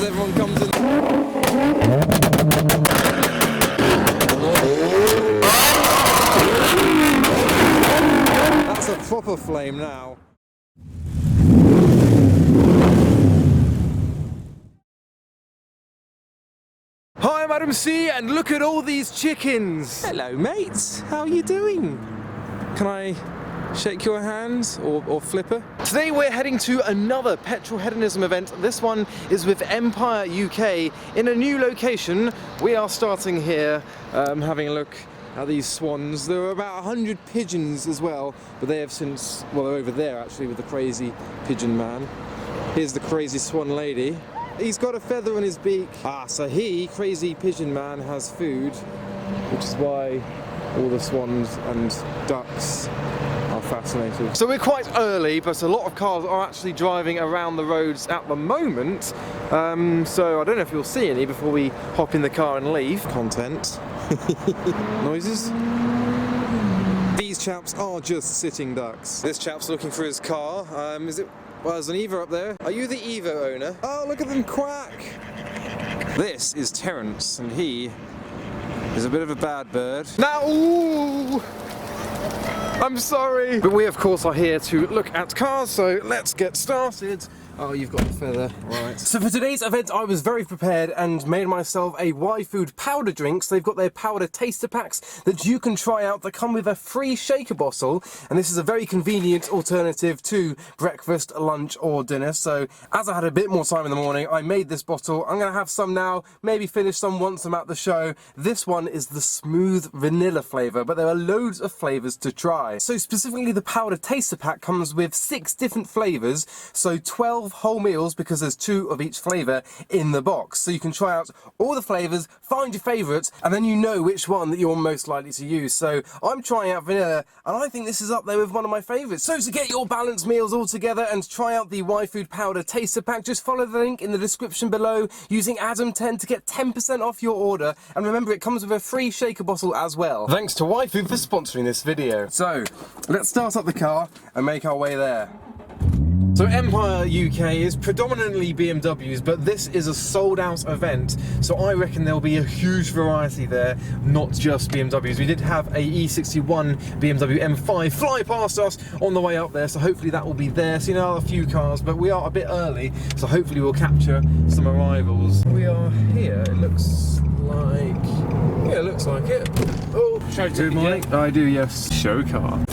as everyone comes in. That's a proper flame now. Hi, I'm Adam C, and look at all these chickens. Hello, mates. How are you doing? Can I shake your hand or flipper? Today we're heading to another Petrolheadonism event. This one is with MPireUK in a new location. We are starting here, having a look at these swans. There are about 100 pigeons as well, but they have since, well, they're over there actually with the crazy pigeon man. Here's the crazy swan lady. He's got a feather in his beak. So he, crazy pigeon man, has food, which is why all the swans and ducks are fascinated. So we're quite early, but a lot of cars are actually driving around the roads at the moment. So I don't know if you'll see any before we hop in the car and leave. Content. Noises. These chaps are just sitting ducks. This chap's looking for his car. Well, there's an Evo up there. Are you the Evo owner? Oh, look at them quack! This is Terence, and he is a bit of a bad bird. Now, ooh! I'm sorry! But we, of course, are here to look at cars, so let's get started. Oh, you've got the feather, right. So for today's event, I was very prepared and made myself a Y-Food powder drink. So they've got their powder taster packs that you can try out that come with a free shaker bottle. And this is a very convenient alternative to breakfast, lunch or dinner. So as I had a bit more time in the morning, I made this bottle. I'm gonna have some now, maybe finish some once I'm at the show. This one is the smooth vanilla flavor, but there are loads of flavors to try. So specifically the powder taster pack comes with 6 different flavors. So 12 whole meals because there's 2 of each flavour in the box. So you can try out all the flavours, find your favourites, and then you know which one that you're most likely to use. So I'm trying out vanilla, and I think this is up there with one of my favourites. So to get your balanced meals all together and try out the Y-Food powder taster pack, just follow the link in the description below using Adam10 to get 10% off your order. And remember, it comes with a free shaker bottle as well. Thanks to Y-Food for sponsoring this video. So let's start up the car and make our way there. So MPireUK is predominantly BMWs, but this is a sold-out event, so I reckon there'll be a huge variety there, not just BMWs. We did have a E61 BMW M5 fly past us on the way up there, so hopefully that will be there. So you know, a few cars, but we are a bit early, so hopefully we'll capture some arrivals. We are here, it looks like... yeah, it looks like it. Oh, show to Mike. I do, yes. Show car.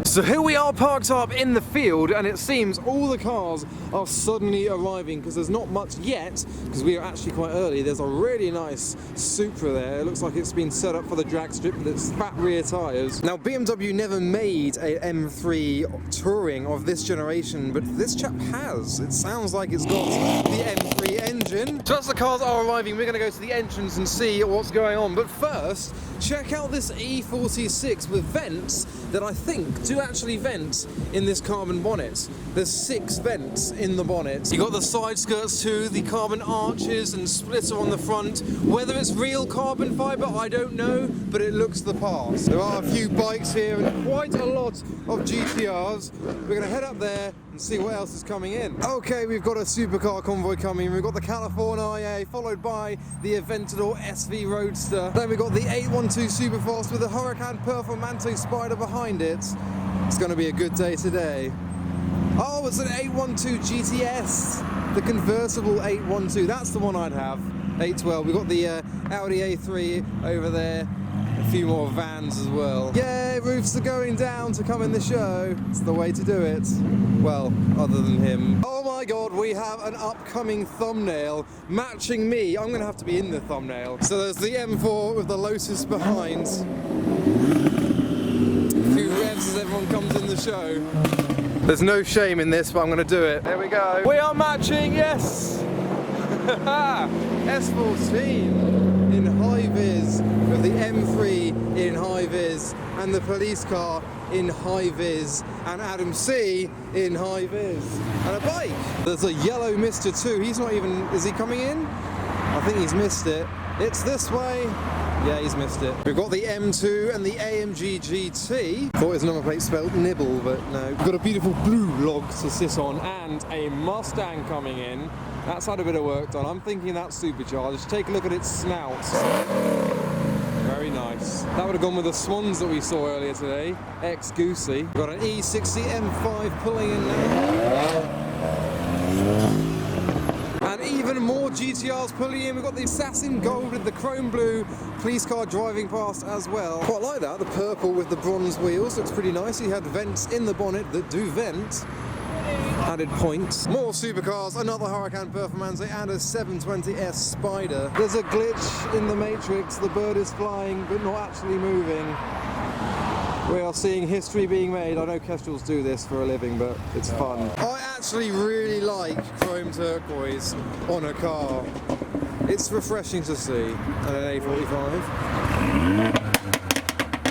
So here we are parked up in the field, and it seems all the cars are suddenly arriving because there's not much yet, because we are actually quite early. There's a really nice Supra there. It looks like it's been set up for the drag strip with its fat rear tyres. Now BMW never made a M3 Touring of this generation, but this chap has. It sounds like it's got the M3 engine. So as the cars are arriving, we're going to go to the entrance and see what's going on. But first, check out this E46 with vents that I think do actually vent in this carbon bonnet. There's 6 vents in the bonnet. You got the side skirts too, the carbon arches and splitter on the front. Whether it's real carbon fibre, I don't know, but it looks the part. There are a few bikes here and quite a lot of GTRs. We're going to head up there and see what else is coming in. Okay, we've got a supercar convoy coming. We've got the California IA, followed by the Aventador SV Roadster. Then we've got the 812 Superfast with the Huracan Performante Spider behind it. It's going to be a good day today. Oh, it's an 812 GTS, the convertible 812. That's the one I'd have. 812. We've got the Audi A3 over there. A few more vans as well. Yay, roofs are going down to come in the show. It's the way to do it. Well, other than him. Oh my god, we have an upcoming thumbnail matching me. I'm going to have to be in the thumbnail. So there's the M4 with the Lotus behind. A few revs as everyone comes in the show. There's no shame in this, but I'm going to do it. There we go. We are matching, yes! S14 in high-vis with the M3 in high-vis and the police car in high-vis and Adam C in high-vis and a bike. There's a yellow Mister too. He's not even... is he coming in? I think he's missed it. It's this way. Yeah, he's missed it. We've got the M2 and the AMG GT. Thought his number plate spelled nibble, but no. We've got a beautiful blue log to sit on and a Mustang coming in. That's had a bit of work done. I'm thinking that's supercharged. Take a look at its snout. Very nice. That would have gone with the Swans that we saw earlier today. Ex-Goosey. We've got an E60 M5 pulling in now. And even more GTRs pulling in. We've got the Assassin Gold with the chrome blue police car driving past as well. Quite like that. The purple with the bronze wheels looks pretty nice. He had vents in the bonnet that do vent. Added points. More supercars, another Huracan Performance and a 720S Spider. There's a glitch in the Matrix. The bird is flying but not actually moving. We are seeing history being made. I know Kestrels do this for a living, but it's fun. I actually really like chrome turquoise on a car. It's refreshing to see. And an A45.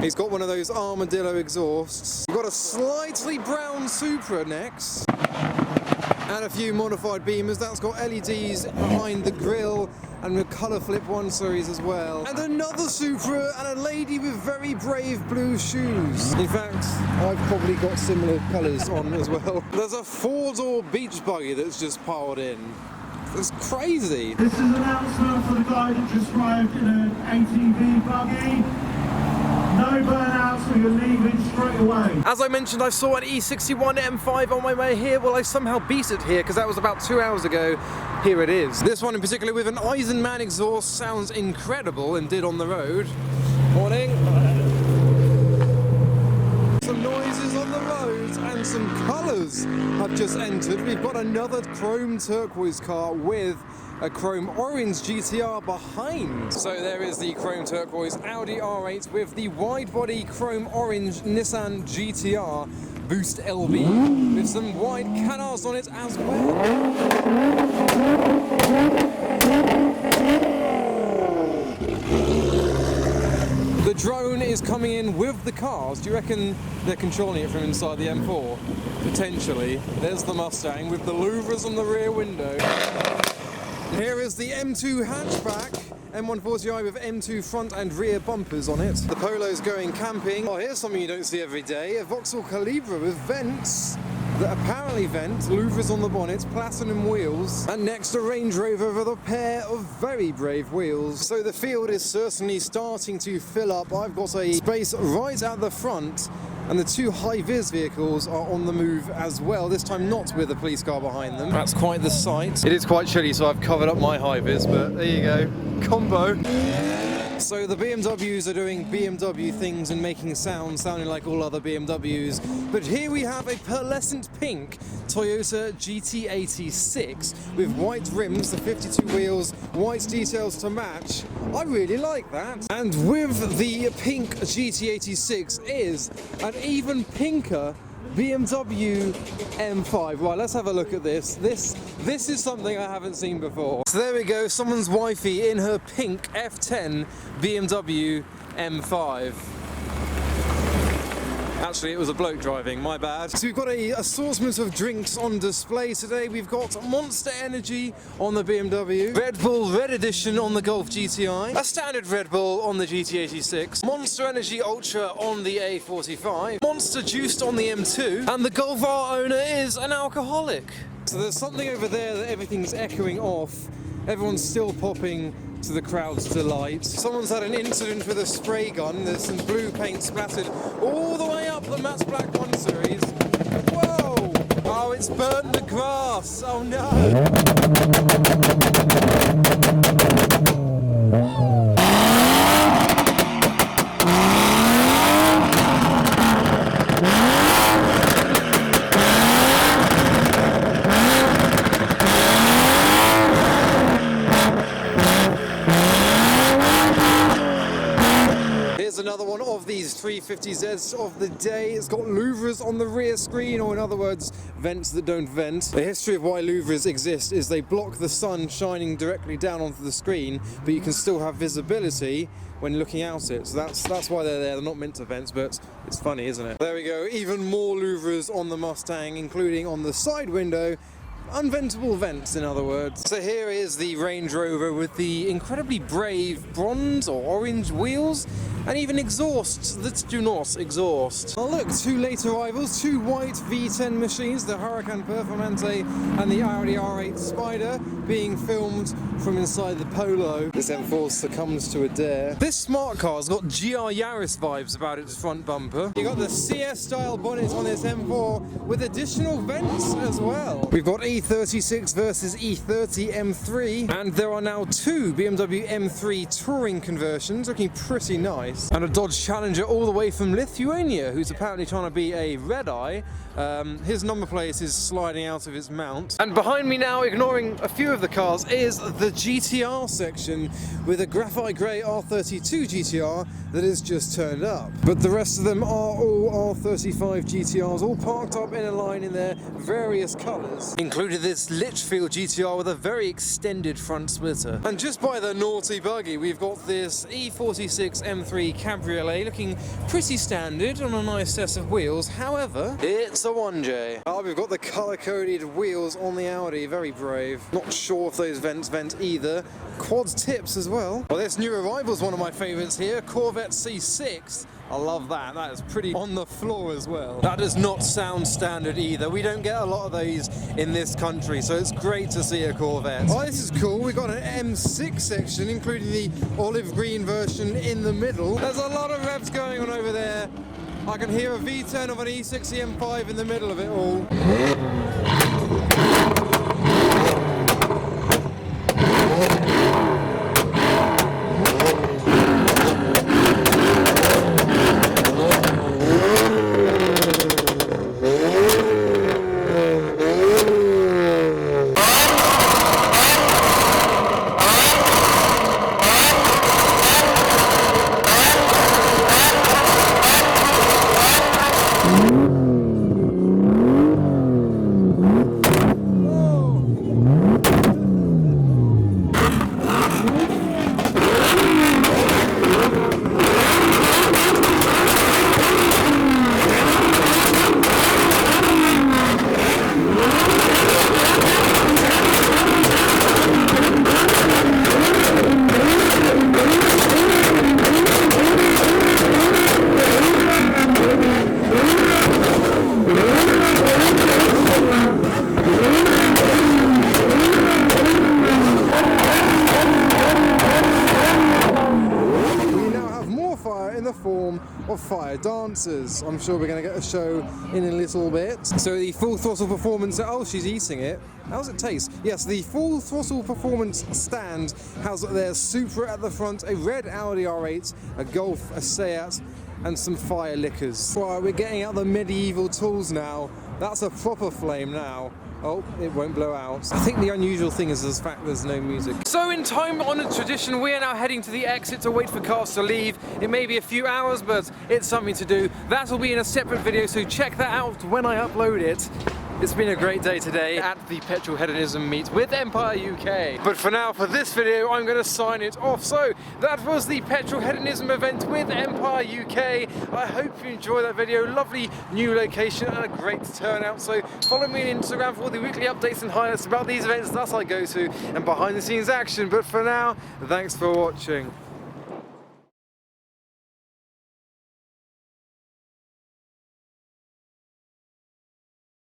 He's got one of those armadillo exhausts. We've got a slightly brown Supra next. And a few modified Beamers. That's got LEDs behind the grille and a colour flip 1 Series as well. And another Supra and a lady with very brave blue shoes. In fact, I've probably got similar colours on as well. There's a 4-door beach buggy that's just piled in. It's crazy. This is an announcement for the guy that just arrived in an ATV buggy. No burnouts, so you're leaving straight away. As I mentioned, I saw an E61 M5 on my way here. Well, I somehow beat it here because that was about 2 hours ago. Here it is. This one in particular with an Eisenman exhaust sounds incredible and did on the road. Morning. Some noises on the roads and some colours have just entered. We've got another chrome turquoise car with a chrome orange GTR behind. So there is the chrome turquoise Audi R8 with the wide body chrome orange Nissan GTR Boost LB with some wide canards on it as well. The drone is coming in with the cars. Do you reckon they're controlling it from inside the M4? Potentially. There's the Mustang with the louvers on the rear window. Here is the M2 hatchback, M140i with M2 front and rear bumpers on it. The Polo's going camping. Oh, here's something you don't see every day, a Vauxhall Calibra with vents that apparently vent, louvers on the bonnet, platinum wheels, and next a Range Rover with a pair of very brave wheels. So the field is certainly starting to fill up. I've got a space right at the front, and the 2 high-vis vehicles are on the move as well, this time not with a police car behind them. That's quite the sight. It is quite chilly, so I've covered up my high-vis, but there you go, combo. So the BMWs are doing BMW things and making sounds sounding like all other BMWs, but here we have a pearlescent pink Toyota GT86 with white rims, the 52 wheels, white details to match. I really like that. And with the pink GT86 is an even pinker BMW M5. Right, let's have a look at this. This is something I haven't seen before. So there we go, someone's wifey in her pink F10 BMW M5. Actually, it was a bloke driving, my bad. So we've got a assortment of drinks on display today. We've got Monster Energy on the BMW, Red Bull Red Edition on the Golf GTI, a standard Red Bull on the GT86, Monster Energy Ultra on the A45, Monster Juiced on the M2, and the Golf R owner is an alcoholic. So there's something over there that everything's echoing off. Everyone's still popping to the crowd's delight. Someone's had an incident with a spray gun. There's some blue paint splattered all the way up the Matte Black 1 Series. Whoa! Oh, it's burnt the grass. Oh no! Another one of these 350Zs of the day. It's got louvers on the rear screen, or in other words, vents that don't vent. The history of why louvers exist is they block the sun shining directly down onto the screen, but you can still have visibility when looking out it. So that's why they're there. They're not meant to vent, but it's funny, isn't it? There we go. Even more louvers on the Mustang, including on the side window. unventable vents, in other words. So here is the Range Rover with the incredibly brave bronze or orange wheels, and even exhausts that do not exhaust. Oh look, two late arrivals, two white V10 machines, the Huracan Performante and the Audi R8 Spider, being filmed from inside the Polo. This M4 succumbs to a dare. This smart car's got GR Yaris vibes about its front bumper. You got the CS style bonnet on this M4 with additional vents as well. We've got E36 versus E30 M3, and there are now two BMW M3 Touring conversions looking pretty nice. And a Dodge Challenger all the way from Lithuania, who's apparently trying to be a red-eye. His number plate is sliding out of its mount. And behind me now, ignoring a few of the cars, is the GTR section with a graphite grey R32 GTR that is just turned up. But the rest of them are all R35 GTRs, all parked up in a line in their various colours. Included this Litchfield GTR with a very extended front splitter. And just by the naughty buggy, we've got this E46 M3 Cabriolet looking pretty standard on a nice set of wheels. However, it's a 1J. We've got the colour-coded wheels on the Audi, very brave. Not sure if those vents vent either. Quad tips as well. Well, this new arrival's one of my favourites here, Corvette C6. I love that. That is pretty on the floor as well. That does not sound standard either. We don't get a lot of those in this country, so it's great to see a Corvette. Oh, this is cool. We've got an M6 section, including the olive green version in the middle. There's a lot of revs going on over there. I can hear a V10 of an E60 M5 in the middle of it all. Of fire dancers. I'm sure we're going to get a show in a little bit. So the full throttle performance, oh, she's eating it. How does it taste? Yes, the full throttle performance stand has their Supra at the front, a red Audi R8, a Golf, a Seat, and some fire liquors. Right, we're getting out the medieval tools now. That's a proper flame now. Oh, it won't blow out. I think the unusual thing is the fact there's no music. So in time-honoured tradition, we are now heading to the exit to wait for cars to leave. It may be a few hours, but it's something to do. That will be in a separate video, so check that out when I upload it. It's been a great day today at the Petrolheadonism meet with MPireUK. But for now, for this video, I'm going to sign it off. So that was the Petrolheadonism event with MPireUK. I hope you enjoyed that video. Lovely new location and a great turnout. So follow me on Instagram for all the weekly updates and highlights about these events that I go to and behind the scenes action. But for now, thanks for watching.